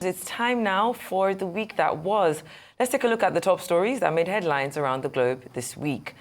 it's time now for the week that was. Let's take a look at the top stories that made headlines around the globe this week.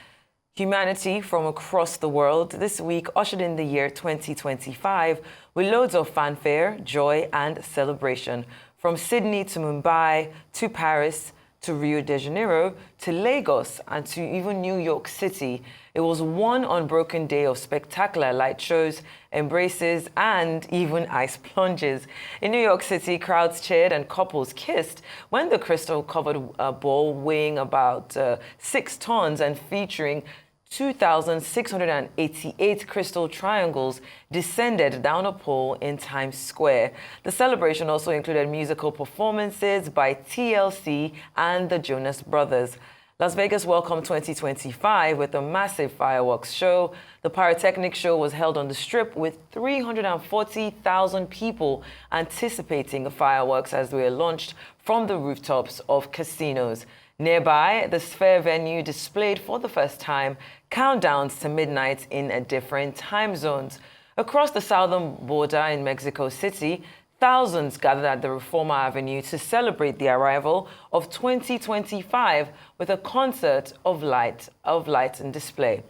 Humanity from across the world this week ushered in the year 2025 with loads of fanfare, joy and celebration. From Sydney to Mumbai to Paris to Rio de Janeiro to Lagos and to even New York City, it was one unbroken day of spectacular light shows, embraces and even ice plunges. In New York City, crowds cheered and couples kissed when the crystal-covered ball weighing about 6 tons and featuring 2,688 crystal triangles descended down a pole in Times Square. The celebration also included musical performances by TLC and the Jonas Brothers. Las Vegas welcomed 2025 with a massive fireworks show. The pyrotechnic show was held on the Strip with 340,000 people anticipating the fireworks as they were launched from the rooftops of casinos. Nearby, the Sphere venue displayed for the first time countdowns to midnight in different time zones. Across the southern border in Mexico City, thousands gathered at the Reforma Avenue to celebrate the arrival of 2025 with a concert of light and display.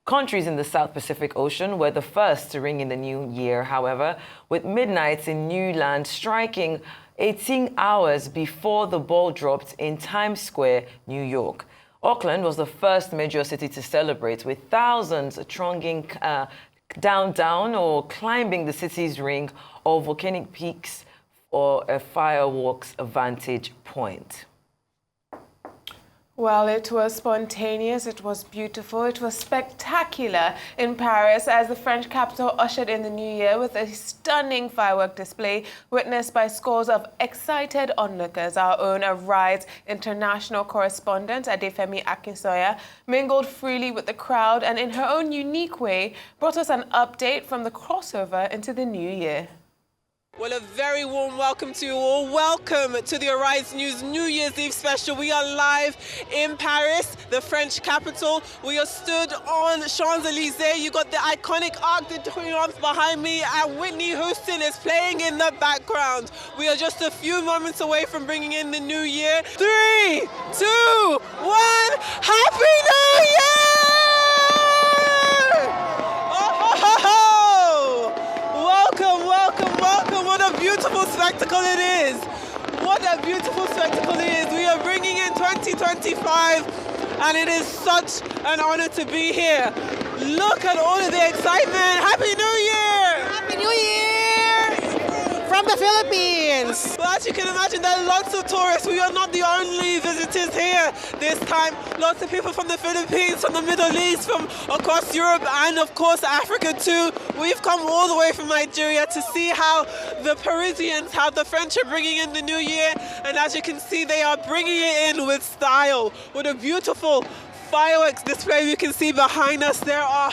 Countries in the South Pacific Ocean were the first to ring in the new year, however, with midnight in New Land striking 18 hours before the ball dropped in Times Square, New York. Auckland was the first major city to celebrate, with thousands thronging down or climbing the city's ring of volcanic peaks or a fireworks vantage point. Well, it was spontaneous, it was beautiful, it was spectacular in Paris as the French capital ushered in the new year with a stunning firework display witnessed by scores of excited onlookers. Our own Arise international correspondent Adefemi Akinsoya mingled freely with the crowd and in her own unique way brought us an update from the crossover into the new year. Well, a very warm welcome to you all. Welcome to the Arise News New Year's Eve special. We are live in Paris, the French capital. We are stood on Champs-Élysées. You got the iconic Arc de Triomphe behind me, and Whitney Houston is playing in the background. We are just a few moments away from bringing in the new year. 3, 2, 1, Happy New Year! Welcome, welcome, welcome. What a beautiful spectacle it is. What a beautiful spectacle it is. We are bringing in 2025 and it is such an honor to be here. Look at all of the excitement. Happy New Year! Happy New Year! From the Philippines. Well, as you can imagine, there are lots of tourists. We are not the only visitors here this time. Lots of people from the Philippines, from the Middle East, from across Europe, and of course Africa too. We've come all the way from Nigeria to see how the Parisians, how the French are bringing in the new year. And as you can see, they are bringing it in with style. With a beautiful fireworks display you can see behind us. There are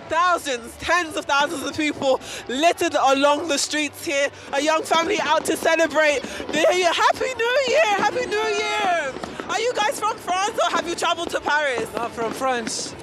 thousands, tens of thousands of people littered along the streets here. A young family out to celebrate the Happy New Year! Happy New Year! Are you guys from France or have you traveled to Paris? No, from France.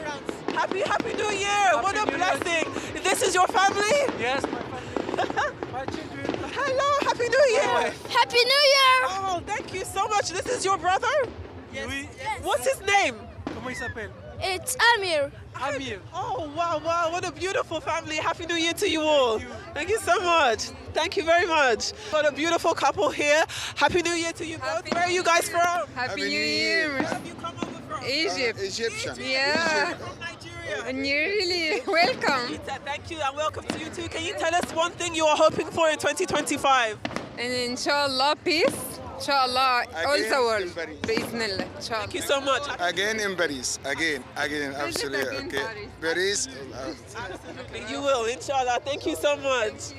Happy New Year! What a blessing! This is your family? Yes, my family. My children. Hello, Happy New Year! Happy New Year! Oh, thank you so much. This is your brother? Yes. What's his name? Comment il s'appelle? It's Amir. Amir. Oh, wow, what a beautiful family. Happy New Year to you all. Thank you so much. Thank you very much. Got a beautiful couple here. Happy New Year to you both. Where are you guys from? Happy New Year. Where have you come over from? Egypt. Egyptian. Yeah. From Nigeria. And you're really welcome. Thank you and welcome to you too. Can you tell us one thing you are hoping for in 2025? And inshallah, peace. Inshallah, all the world. Bismillah. Inshallah. Thank you so much. Again in Paris. Again, absolutely. again Okay. Paris. Absolutely, you will, inshallah. Thank you so much.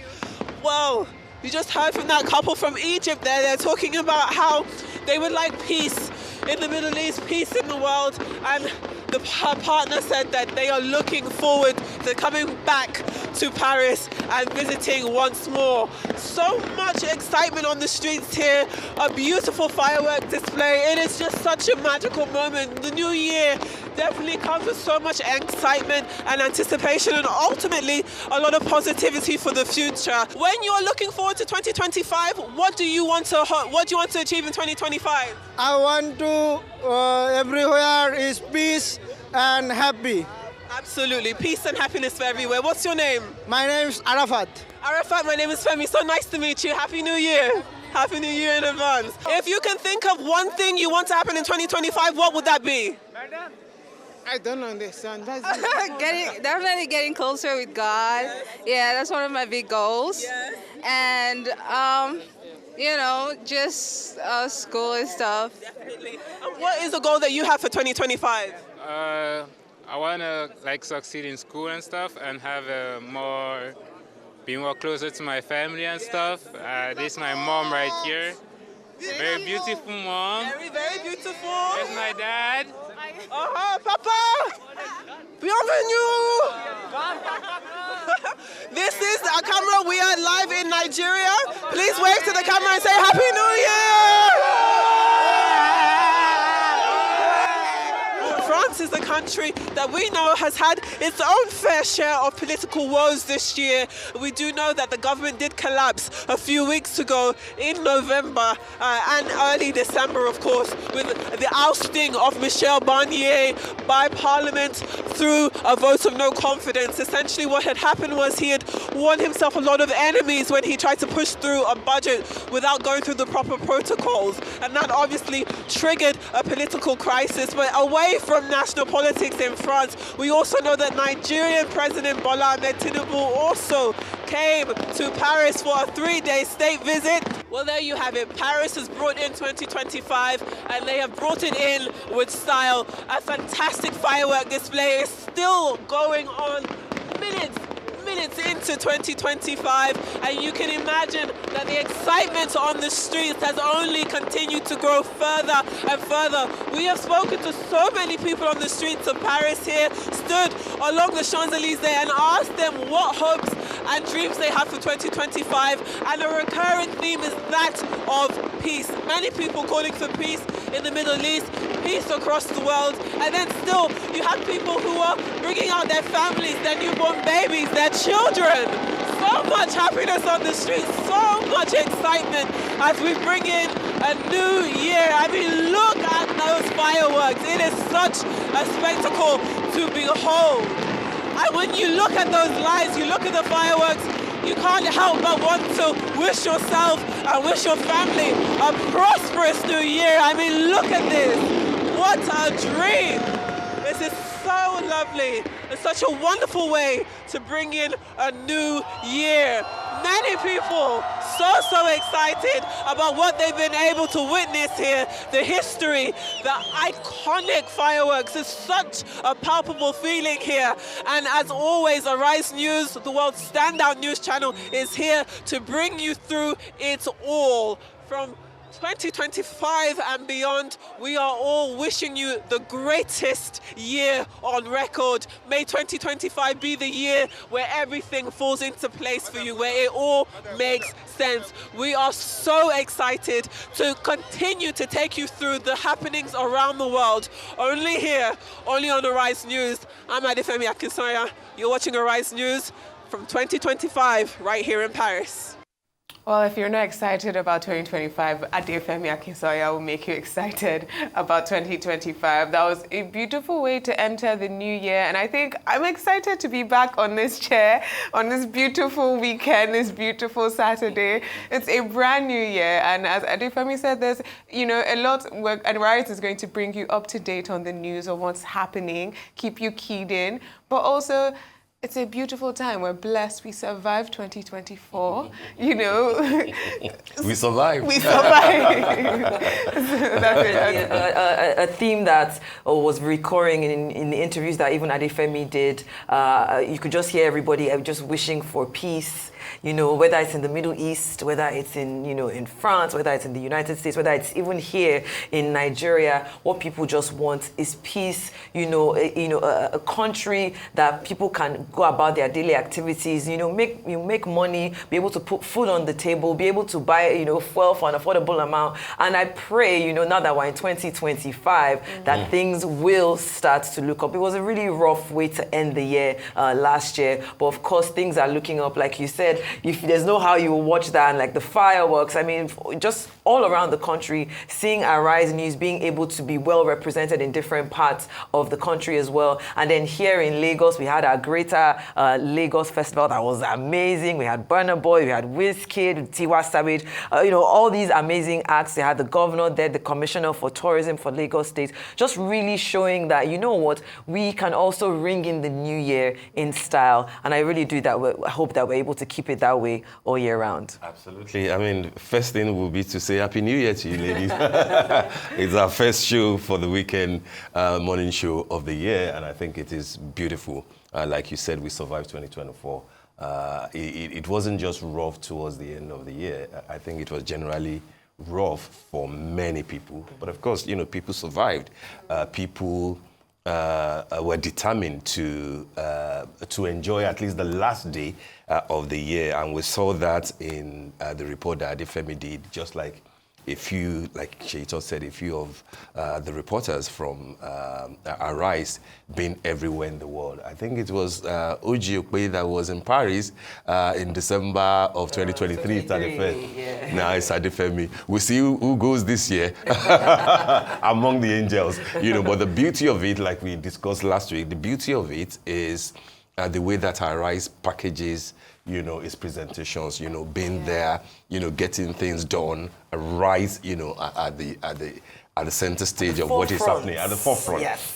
Well, you just heard from that couple from Egypt there. They're talking about how they would like peace in the Middle East, peace in the world, and her partner said that they are looking forward to coming back to Paris and visiting once more. So much excitement on the streets here, a beautiful firework display. It is just such a magical moment. The new year definitely comes with so much excitement and anticipation, and ultimately a lot of positivity for the future. When you're looking forward to 2025, what do you want to achieve in 2025? I want to everywhere is peace and happy. Absolutely, peace and happiness for everywhere. What's your name? My name is Arafat. Arafat, my name is Femi. So nice to meet you. Happy New Year. Happy New Year in advance. If you can think of one thing you want to happen in 2025, what would that be? I don't understand. Definitely getting closer with God. Yes. Yeah, that's one of my big goals. Yes. And just school and stuff. Definitely. And what is the goal that you have for 2025? I want to succeed in school and stuff and have be more closer to my family and stuff. This is my mom right here. Very beautiful mom. Very, very beautiful. There's my dad. Papa! Bienvenue! This is a camera. We are live in Nigeria. Please wave to the camera and say Happy New Year! France is a country that we know has had its own fair share of political woes this year. We do know that the government did collapse a few weeks ago in November and early December, of course, with the ousting of Michel Barnier by Parliament through a vote of no confidence. Essentially what had happened was he had won himself a lot of enemies when he tried to push through a budget without going through the proper protocols, and that obviously triggered a political crisis. But away from national politics in France, we also know that Nigerian President Bola Ahmed Tinubu also came to Paris for a 3-day state visit. Well, there you have it. Paris has brought in 2025, and they have brought it in with style. A fantastic firework display is still going on minutes into 2025, and you can imagine that the excitement on the streets has only continued to grow further and further. We have spoken to so many people on the streets of Paris here, stood along the Champs-Élysées and asked them what hopes and dreams they have for 2025, and a recurring theme is that of peace. Many people calling for peace in the Middle East, peace across the world, and then still you have people who are bringing out their families, their newborn babies, their children. So much happiness on the streets, so much excitement as we bring in a new year. I mean, look at those fireworks. It is such a spectacle to behold. And when you look at those lights, you look at the fireworks, you can't help but want to wish yourself and wish your family a prosperous new year. I mean, look at this. What a dream. This is so lovely. It's such a wonderful way to bring in a new year. Many people so excited about what they've been able to witness here. The history, the iconic fireworks is such a palpable feeling here. And as always, Arise News, the world's standout news channel, is here to bring you through it all. From 2025 and beyond, we are all wishing you the greatest year on record. May 2025 be the year where everything falls into place for you, where it all makes sense. We are so excited to continue to take you through the happenings around the world. Only here, only on Arise News. I'm Adefemi Akinsanya. You're watching Arise News from 2025 right here in Paris. Well, if you're not excited about 2025, Adefemi Akinsanya will make you excited about 2025. That was a beautiful way to enter the new year. And I think I'm excited to be back on this chair, on this beautiful weekend, this beautiful Saturday. It's a brand new year. And as Adefemi said, there's, a lot, and Riot is going to bring you up to date on the news of what's happening, keep you keyed in, but also it's a beautiful time. We're blessed. We survived 2024. We survived. We survived. A theme that was recurring in the interviews that even Adefemi did. You could just hear everybody just wishing for peace. Whether it's in the Middle East, whether it's in France, whether it's in the United States, whether it's even here in Nigeria, what people just want is peace. A country that people can go about their daily activities, make money, be able to put food on the table, be able to buy, fuel for an affordable amount. And I pray, now that we're in 2025, that things will start to look up. It was a really rough way to end the year last year. But of course, things are looking up. Like you said, if there's no how you will watch that, and like the fireworks, I mean, just all around the country, seeing Arise News being able to be well represented in different parts of the country as well. And then here in Lagos, we had our Greater Lagos Festival that was amazing. We had Burna Boy, we had Wizkid, Tiwa Savage, all these amazing acts. They had the governor there, the commissioner for tourism for Lagos State, just really showing that, we can also ring in the new year in style. And I really do that. I hope that we're able to keep it that way all year round. Absolutely. I mean, first thing will be to say Happy New Year to you, ladies. It's our first show for the weekend morning show of the year, and I think it is beautiful. Like you said, we survived 2024. It wasn't just rough towards the end of the year. I think it was generally rough for many people. But of course, people survived. People were determined to enjoy at least the last day of the year. And we saw that in the report that Adefemi did, just like like Shaitan said, a few of the reporters from Arise being everywhere in the world. I think it was Oji Okwe that was in Paris in December of 2023. It's Adefemi. Yeah. Now it's Adefemi. We'll see who goes this year among the angels. But the beauty of it, like we discussed last week, the beauty of it is the way that Arise packages its presentations, being there, getting things done, Arise, at the center stage of what is happening, at the forefront, yes.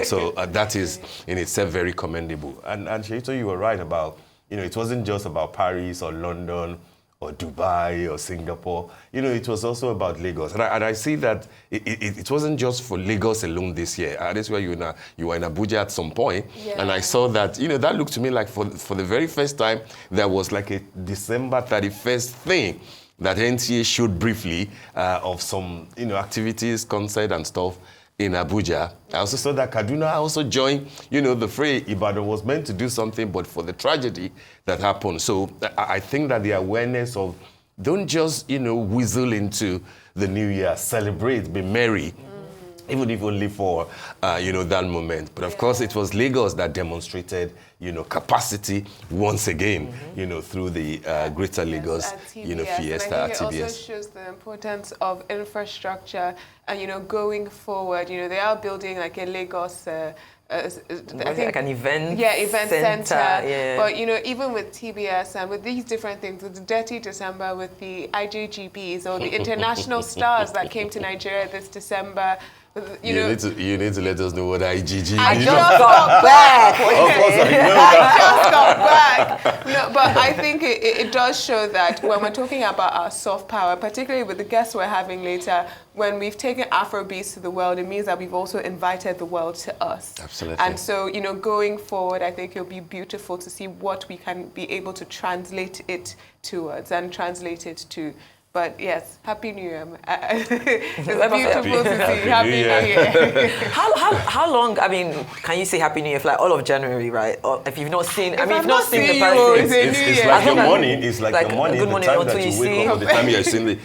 So that is in itself very commendable. And Sheito, you were right about, it wasn't just about Paris or London or Dubai or Singapore. It was also about Lagos. And I see that it wasn't just for Lagos alone this year. That's where you were in Abuja at some point. Yeah. And I saw that, that looked to me like for the very first time, there was like a December 31st thing that NTA showed briefly of some, activities, concert and stuff in Abuja. I also saw that Kaduna also joined, the fray. Ibadan was meant to do something, but for the tragedy that happened. So I think that the awareness of don't just, whistle into the new year, celebrate, be merry. Even if only for, that moment. But of course, it was Lagos that demonstrated, capacity once again, through the Greater Lagos, Fiesta and I at think it TBS. also shows the importance of infrastructure and, going forward. They are building like a Lagos I think, like an event center. Yeah. But even with TBS and with these different things, with the Dirty December, with the IJGBs or the international stars that came to Nigeria this December, you need to let us know what IGG is. I just got back. I just got back. No, but I think it does show that when we're talking about our soft power, particularly with the guests we're having later, when we've taken Afrobeats to the world, it means that we've also invited the world to us. Absolutely. And so, going forward, I think it'll be beautiful to see what we can be able to translate it towards and translate it to. But yes, Happy New Year. It's beautiful to see. Happy New Year. How long, can you say Happy New Year for like all of January, right? Or if you've not seen, If you've I've not not seen the seen person. you, It's like your morning. It's like your morning, good the morning time until that you you wake see. up, or the time you're seeing the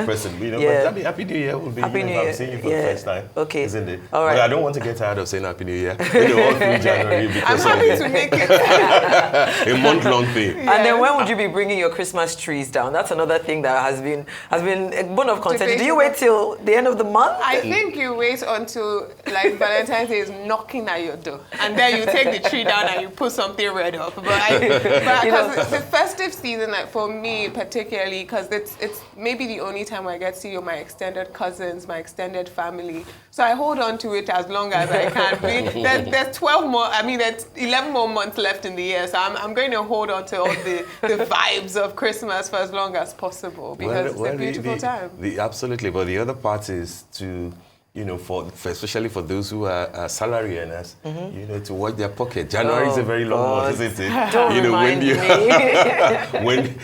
person. Yeah. But Happy New Year will be, Happy New if I'm Year. seeing you for the first time. Okay. Isn't it? All right. But I don't want to get tired of saying Happy New Year. All through January I'm because happy of to make it. a month-long thing. And then when would you be bringing your Christmas trees down? That's another thing that has been a bone of contention. Do you wait till the end of the month? I think you wait until like Valentine's Day is knocking at your door, and then you take the tree down and you put something red up. But because the festive season, like for me particularly, because it's maybe the only time I get to see my extended cousins, my extended family. So I hold on to it as long as I can. There's 12 more. There's 11 more months left in the year, so I'm going to hold on to all the vibes of Christmas for as long as possible because it's a beautiful time. Absolutely, but the other part is to you know, especially for those who are salary earners, you know, to watch their pocket. January is a very long month, isn't it? Don't you know, remind me.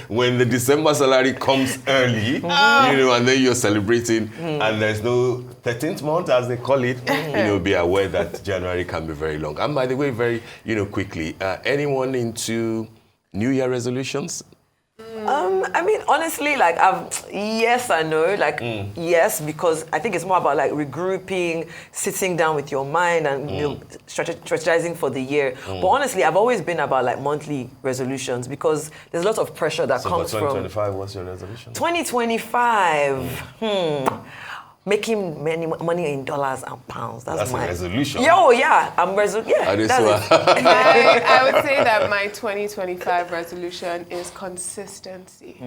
when the December salary comes early, you know, and then you're celebrating, and there's no 13th month, as they call it, you know, be aware that January can be very long. And by the way, very, you know, quickly, anyone into New Year resolutions? I mean, honestly, like, yes and no. Like, yes, because I think it's more about like regrouping, sitting down with your mind and you know, strategizing for the year. But honestly, I've always been about like monthly resolutions because there's a lot of pressure that comes from. So for 2025, what's your resolution? 2025, making money in dollars and pounds. That's my a resolution. Yo, yeah, I'm yeah. I would say that my 2025 resolution is consistency.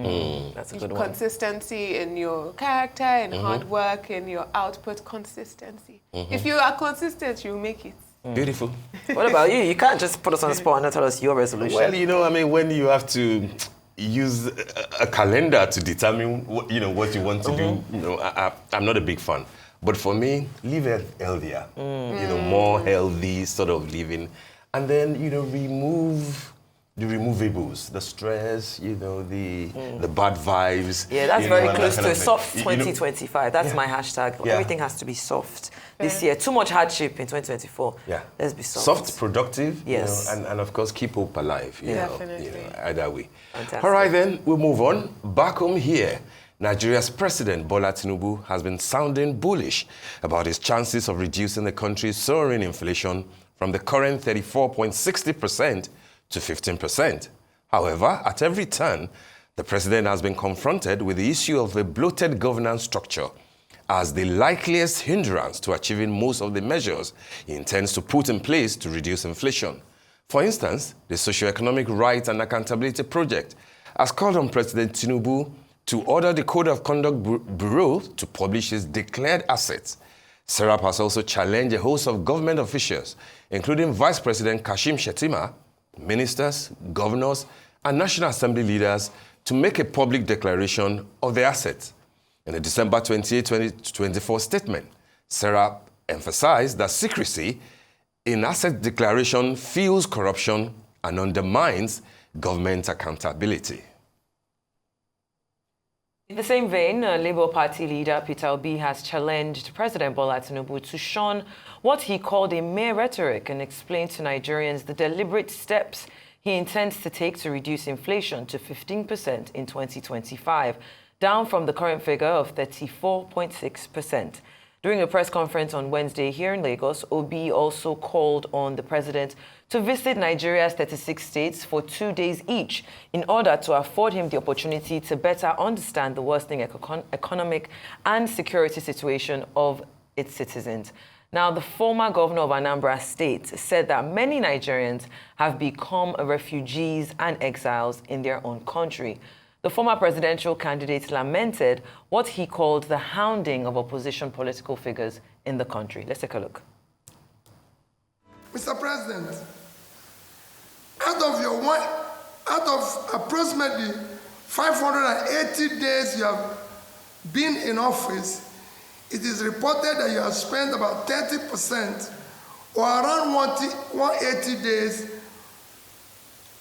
That's a good one. Consistency in your character, in hard work, in your output. Consistency. If you are consistent, you make it. Beautiful. What about you? You can't just put us on the spot and not tell us your resolution. Well, you know, I mean, when you have to use a calendar to determine what, you know, what you want to do, you know, I'm not a big fan. But for me, live healthier, you know, more healthy sort of living. And then, you know, remove the removables, the stress, you know, the bad vibes. Yeah, that's very close to soft you know, 2025. That's my hashtag. Yeah. Everything has to be soft this year. Too much hardship in 2024. Yeah. Let's be soft. Soft, productive, yes. You know, and of course, keep hope alive, you know, either way. Fantastic. All right, then, we'll move on. Back home here, Nigeria's President Bola Tinubu has been sounding bullish about his chances of reducing the country's soaring inflation from the current 34.60% to 15%. However, at every turn, the president has been confronted with the issue of a bloated governance structure as the likeliest hindrance to achieving most of the measures he intends to put in place to reduce inflation. For instance, the Socioeconomic Rights and Accountability Project has called on President Tinubu to order the Code of Conduct Bureau to publish his declared assets. SERAP has also challenged a host of government officials, including Vice President Kashim Shettima, ministers, governors, and National Assembly leaders to make a public declaration of their assets. In a December 28, 2024 statement, SERAP emphasized that secrecy in asset declaration fuels corruption and undermines government accountability. In the same vein, Labour Party leader Peter Obi has challenged President Bola Tinubu to shun what he called a mere rhetoric and explained to Nigerians the deliberate steps he intends to take to reduce inflation to 15% in 2025, down from the current figure of 34.6%. During a press conference on Wednesday here in Lagos, Obi also called on the president to visit Nigeria's 36 states for 2 days each in order to afford him the opportunity to better understand the worsening economic and security situation of its citizens. Now, the former governor of Anambra State said that many Nigerians have become refugees and exiles in their own country. The former presidential candidate lamented what he called the hounding of opposition political figures in the country. Let's take a look. Mr. President, out of approximately 580 days you have been in office, it is reported that you have spent about 30% or around 180 days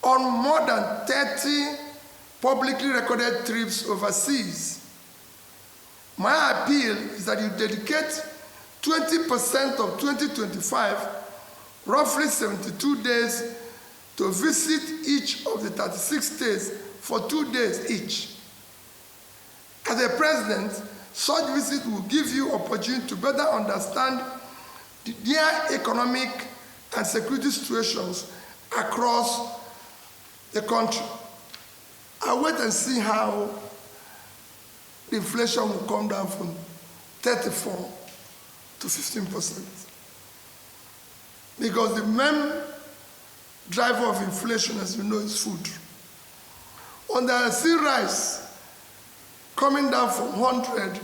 on more than 30 publicly recorded trips overseas. My appeal is that you dedicate 20% of 2025, roughly 72 days, to visit each of the 36 states for 2 days each. As a president, such visit will give you opportunity to better understand their economic and security situations across the country. I'll wait and see how the inflation will come down from 34 to 15%. Because the main driver of inflation, as you know, is food. On the sea rice, coming down from 100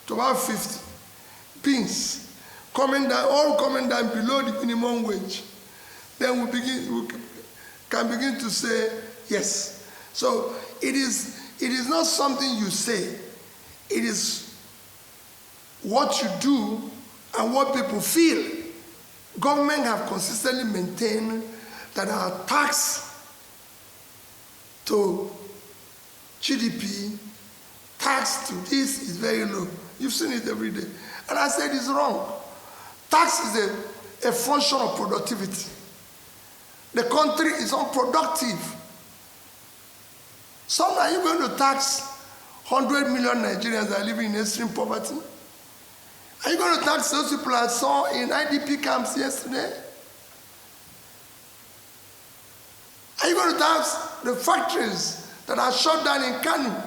to about 50, beans, coming down, all coming down below the minimum wage, then we can begin to say yes. So it is not something you say, it is what you do and what people feel. Government have consistently maintained that our tax to GDP, tax to this is very low. You've seen it every day. And I said it's wrong. Tax is a function of productivity. The country is unproductive. So are you going to tax 100 million Nigerians that are living in extreme poverty? Are you going to tax those people I saw in IDP camps yesterday? Are you going to tax the factories that are shut down in Kano?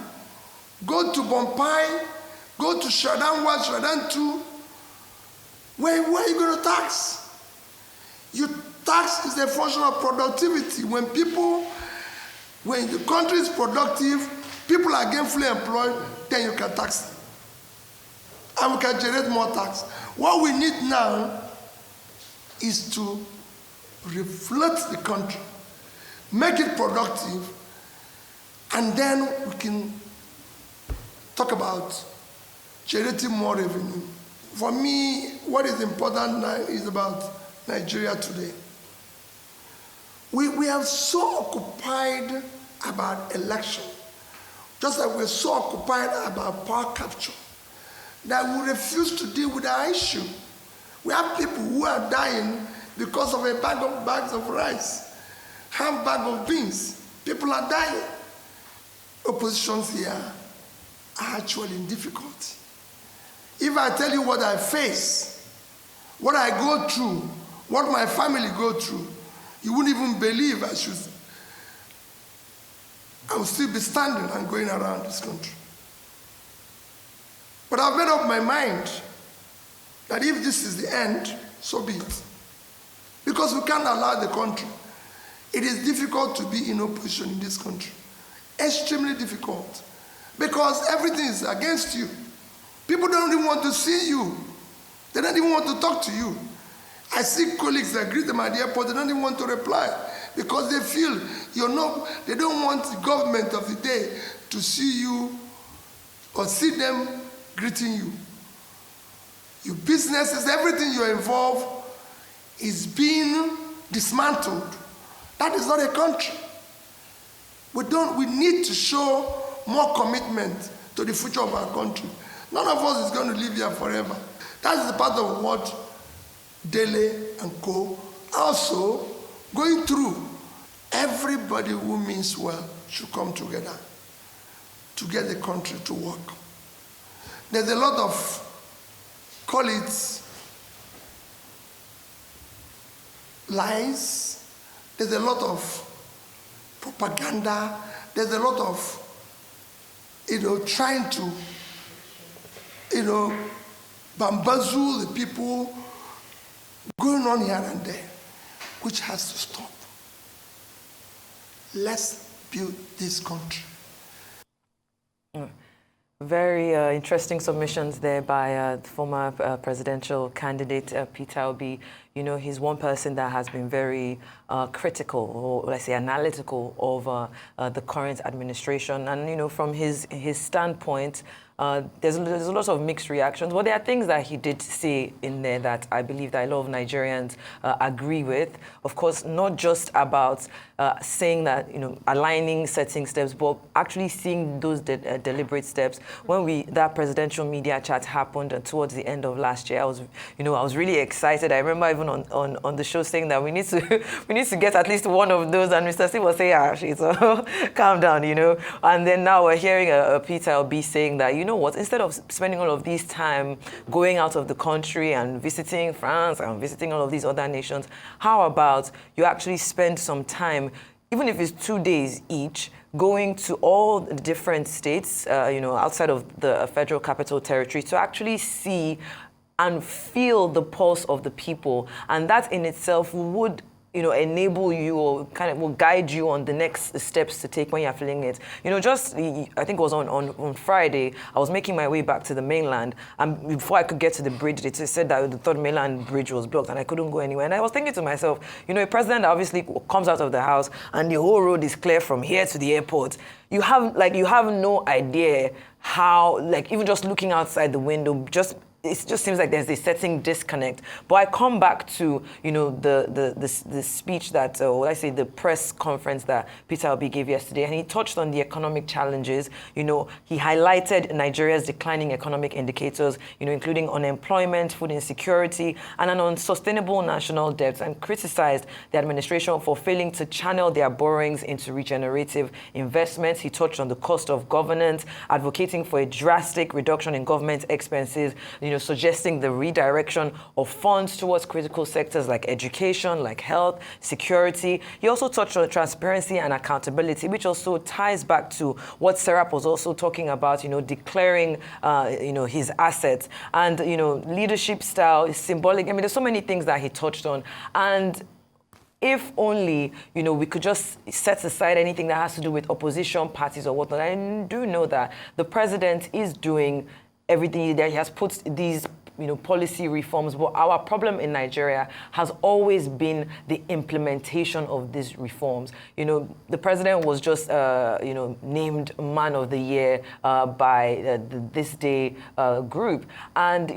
Go to Bompai, go to Shradan 1, Shradan 2. Where are you going to tax? Tax is a function of productivity. When the country is productive, people are gainfully employed, then you can tax them. And we can generate more tax. What we need now is to reflect the country, make it productive, and then we can talk about generating more revenue. For me, what is important now is about Nigeria today. We are so occupied about election, just like we're so occupied about power capture, that we refuse to deal with our issue. We have people who are dying because of a bags of rice, half bag of beans. People are dying. Oppositions here are actually in difficulty. If I tell you what I face, what I go through, what my family go through, you wouldn't even believe I will still be standing and going around this country. But I've made up my mind that if this is the end, so be it. Because we can't allow the country. It is difficult to be in opposition in this country. Extremely difficult. Because everything is against you. People don't even want to see you. They don't even want to talk to you. I see colleagues that greet them at the airport, they don't even want to reply because they feel they don't want the government of the day to see you or see them greeting you. Your businesses, everything you're involved is being dismantled. That is not a country. We need to show more commitment to the future of our country. None of us is going to live here forever. That is the part of what Dele and Co. also going through. Everybody who means well should come together to get the country to work. There's a lot of, call it, lies. There's a lot of propaganda. There's a lot of, trying to, bamboozle the people, going on here and there, which has to stop. Let's build this country. Very interesting submissions there by former presidential candidate Peter Obi. He's one person that has been very critical, or let's say analytical, of the current administration. And, from his standpoint, there's a lot of mixed reactions. But there are things that he did say in there that I believe that a lot of Nigerians agree with. Of course, not just about saying that, aligning, setting steps, but actually seeing those deliberate steps. When that presidential media chat happened towards the end of last year, I was really excited. I remember even on the show saying that we need to get at least one of those, and Mr. C was saying, so calm down, And then now we're hearing Peter Obi saying that, you know what, instead of spending all of this time going out of the country and visiting France and visiting all of these other nations, how about you actually spend some time, even if it's 2 days each, going to all the different states, outside of the Federal Capital Territory, to actually see and feel the pulse of the people. And that in itself would enable you, or kind of will guide you on the next steps to take when you're feeling it. I think it was on Friday, I was making my way back to the mainland, and before I could get to the bridge, it said that the third mainland bridge was blocked and I couldn't go anywhere. And I was thinking to myself, a president obviously comes out of the house and the whole road is clear from here to the airport. You have no idea how, even just looking outside the window, just it just seems like there's a certain disconnect. But I come back to, the speech that, or I say the press conference that Peter Obi gave yesterday, and he touched on the economic challenges. He highlighted Nigeria's declining economic indicators, including unemployment, food insecurity, and an unsustainable national debt, and criticized the administration for failing to channel their borrowings into regenerative investments. He touched on the cost of governance, advocating for a drastic reduction in government expenses, suggesting the redirection of funds towards critical sectors like education, like health, security. He also touched on transparency and accountability, which also ties back to what Serap was also talking about, declaring, his assets. And, leadership style is symbolic. I mean, there's so many things that he touched on. And if only, we could just set aside anything that has to do with opposition parties or whatnot. I do know that the president is doing everything that he has put these policy reforms, but our problem in Nigeria has always been the implementation of these reforms. The president was just, named Man of the Year by the This Day group, and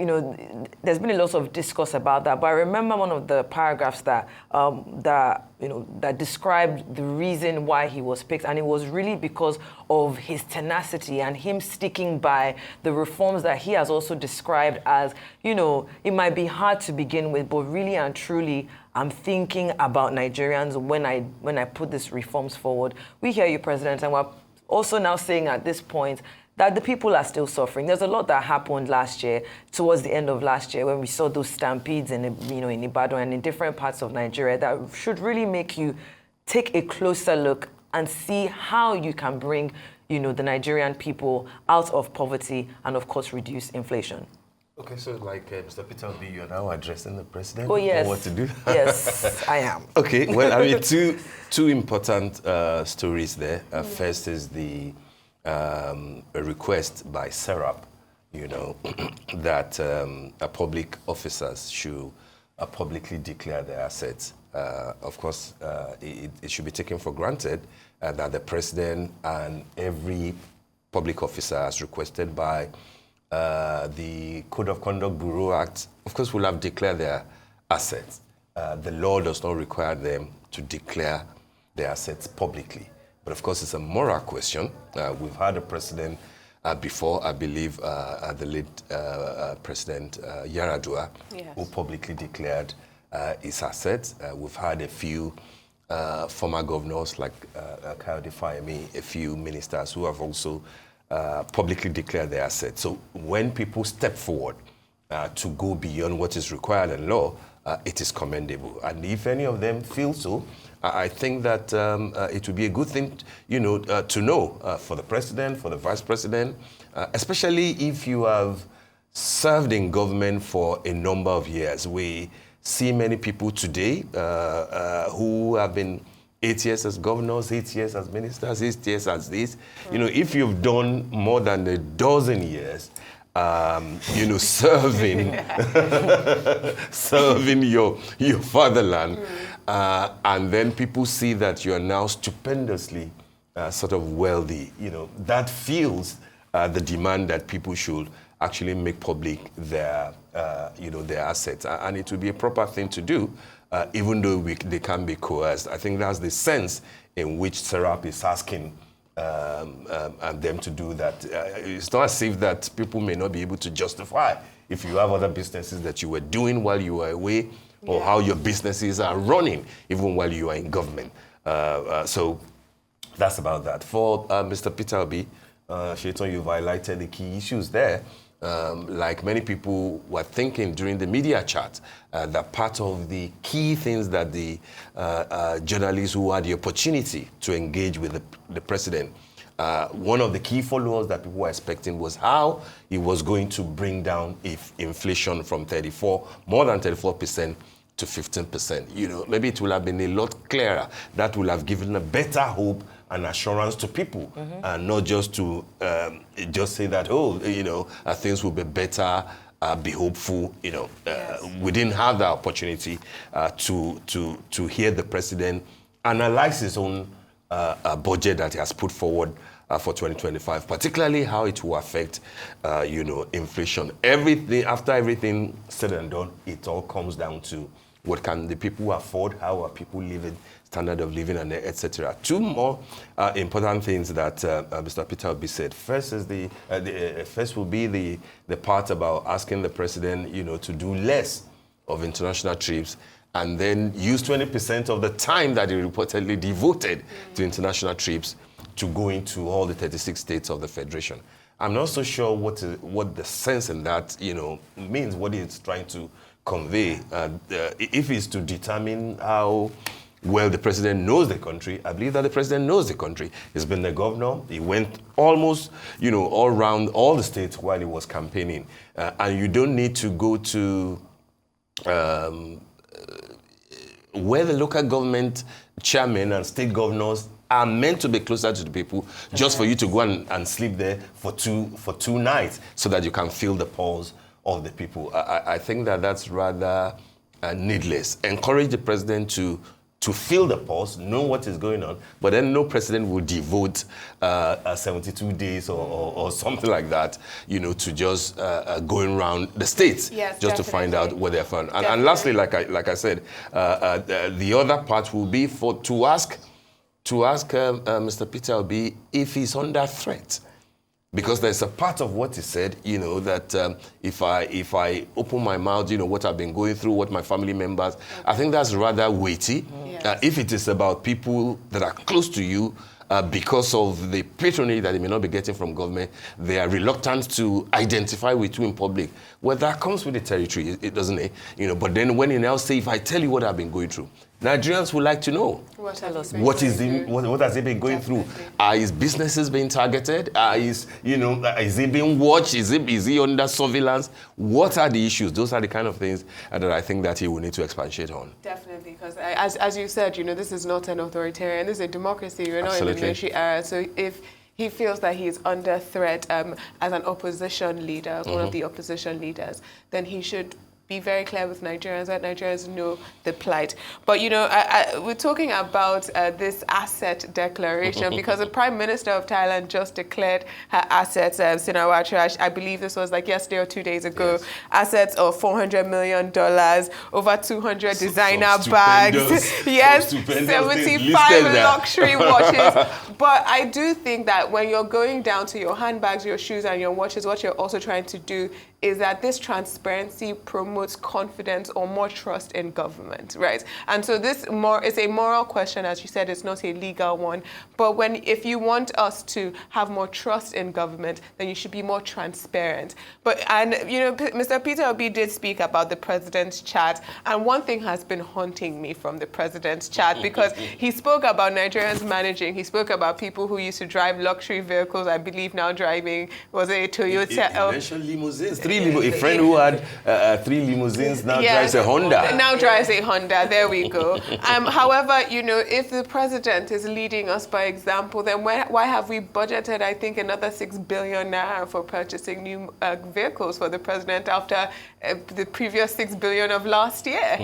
there's been a lot of discourse about that. But I remember one of the paragraphs that described the reason why he was picked, and it was really because of his tenacity and him sticking by the reforms that he has also described as, it might be hard to begin with, but really and truly, I'm thinking about Nigerians when I put these reforms forward. We hear you, President, and we're also now saying at this point that the people are still suffering. There's a lot that happened last year, towards the end of last year, when we saw those stampedes in Ibadan and in different parts of Nigeria that should really make you take a closer look and see how you can bring, the Nigerian people out of poverty and, of course, reduce inflation. Okay, so like Mr. Peter Obi, you're now addressing the president. Oh, yes. What to do? Yes, I am. Okay, well, I mean, two important stories there. First is the a request by Serap, that public officers should publicly declare their assets. Of course, it should be taken for granted that the president and every public officer, as requested by the Code of Conduct Bureau Act, of course, will have declared their assets. The law does not require them to declare their assets publicly. But of course, it's a moral question. We've had a president before, I believe, the late President Yaradua, who publicly declared his assets. We've had a few former governors like Kayode Fayemi, a few ministers who have also publicly declared their assets. So when people step forward to go beyond what is required in law, it is commendable. And if any of them feel so, I think that it would be a good thing, to know for the president, for the vice president, especially if you have served in government for a number of years. We see many people today who have been 8 years as governors, 8 years as ministers, 8 years as this. If you've done more than a dozen years, serving serving your fatherland, and then people see that you are now stupendously sort of wealthy, that fuels the demand that people should actually make public their their assets, and it would be a proper thing to do, even though they can be coerced. I think that's the sense in which Serap is asking and them to do that. It's not as if that people may not be able to justify if you have other businesses that you were doing while you were away, or how your businesses are running even while you are in government. So that's about that. For Mr. Peter Obi, Shaitan, you've highlighted the key issues there. Like many people were thinking during the media chat, that part of the key things that the journalists who had the opportunity to engage with the president, one of the key follow-ups that people were expecting was how he was going to bring down inflation from more than 34% to 15%. Maybe it would have been a lot clearer. That would have given a better hope and assurance to people, and not just to just say that, things will be better, be hopeful. We didn't have that opportunity to hear the president analyze his own budget that he has put forward for 2025, particularly how it will affect, inflation. After everything said and done, it all comes down to what can the people afford, how are people living, standard of living, and etc. Two more important things that Mr. Peter Obi said. First is first will be the part about asking the president, to do less of international trips, and then use 20% of the time that he reportedly devoted to international trips to go into all the 36 states of the Federation. I'm not so sure what the sense in that, means, what it's trying to convey. If it's to determine how well the president knows the country, I believe that the president knows the country. He's been the governor. He went almost, all around all the states while he was campaigning. And you don't need to go to where the local government chairmen and state governors are meant to be closer to the people, just for you to go and sleep there for two nights so that you can feel the pulse of the people. I think that that's rather needless. Encourage the president to feel the pulse, know what is going on, but then no president will devote 72 days or something like that, to just going around the states, just to find out where they're from. And lastly, like I said, the other part will be to ask Mr. Peter Obi if he's under threat. Because there's a part of what he said, that if I open my mouth, what I've been going through, what my family members, I think that's rather weighty. Yes. If it is about people that are close to you, because of the patronage that they may not be getting from government, they are reluctant to identify with you in public. Well, that comes with the territory, it doesn't it? But then when you now say, if I tell you what I've been going through, Nigerians would like to know. What has he been going through? Are his businesses being targeted? Is he being watched? Is he under surveillance? What are the issues? Those are the kind of things that I think that he will need to expatiate on. Definitely, because as you said, this is not an authoritarian. This is a democracy. We're not in the military era. So if he feels that he is under threat as an opposition leader, one of the opposition leaders, then he should be very clear with Nigerians, that Nigerians know the plight. But, we're talking about this asset declaration because the Prime Minister of Thailand just declared her assets, Sinawatra, I believe this was like yesterday or 2 days ago, yes. Assets of $400 million, over 200 designer bags, yes, 75 luxury watches. But I do think that when you're going down to your handbags, your shoes and your watches, what you're also trying to do is that this transparency promotes confidence or more trust in government, right? And so it's a moral question, as you said, it's not a legal one. But if you want us to have more trust in government, then you should be more transparent. Mr. Peter Obi did speak about the president's chat, and one thing has been haunting me from the president's chat because he spoke about Nigerians managing. He spoke about people who used to drive luxury vehicles, I believe now driving, was it a Toyota? He mentioned limousines. A friend who had 3 limousines now drives a Honda. Now drives a Honda. There we go. However, if the president is leading us by example, then why have we budgeted, I think, another 6 billion naira for purchasing new vehicles for the president after the previous 6 billion of last year?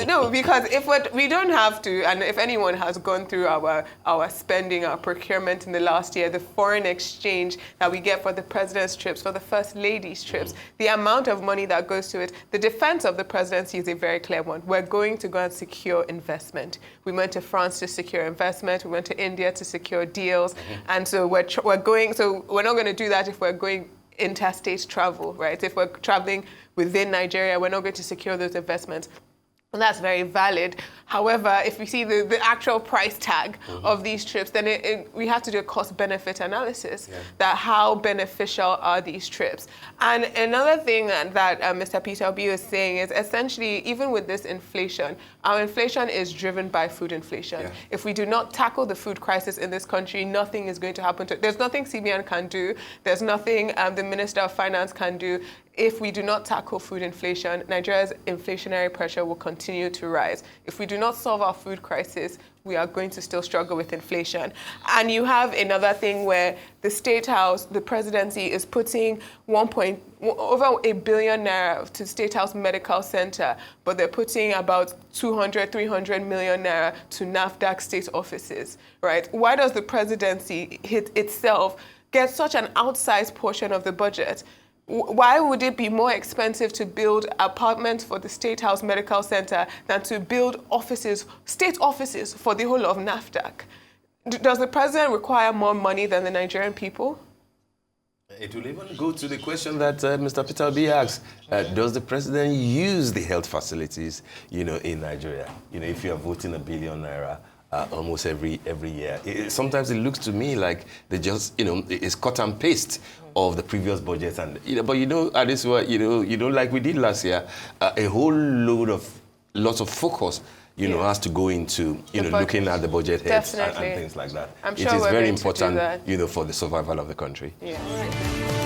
No, because if we don't have to, and if anyone has gone through our spending, our procurement in the last year, the foreign exchange that we get for the president's trips, for the first lady's trips, the amount of money that goes to it, the defense of the presidency is a very clear one. We're going to go and secure investment. We went to France to secure investment. We went to India to secure deals. And so we're going, so we're not going to do that if we're going interstate travel, right? If we're traveling within Nigeria, we're not going to secure those investments. And that's very valid. However, if we see the actual price tag of these trips, then we have to do a cost-benefit analysis, that how beneficial are these trips. And another thing that Mr. Peter Obi was saying is essentially, even with this inflation, our inflation is driven by food inflation. Yeah. If we do not tackle the food crisis in this country, nothing is going to happen. There's nothing CBN can do. There's nothing the Minister of Finance can do. if we do not tackle food inflation, Nigeria's inflationary pressure will continue to rise. If we do not solve our food crisis, we are going to still struggle with inflation. And you have another thing where the State House, the presidency is putting over 1 billion naira to State House Medical Center, but they're putting about 200, 300 million naira to NAFDAC state offices, right? Why does the presidency itself get such an outsized portion of the budget? Why would it be more expensive to build apartments for the State House Medical Center than to build offices, state offices for the whole of NAFDAC? Does the president require more money than the Nigerian people? It will even go to the question that Mr. Peter B asked. Does the president use the health facilities, in Nigeria? If you are voting £1 billion naira almost every year, sometimes it looks to me like they just, it's cut and paste of the previous budget. And but at this one, like we did last year, a whole lots of focus. Has to go into, looking at the budget heads and things like that. I'm sure it is we're very going to do important, that. for the survival of the country. Yeah.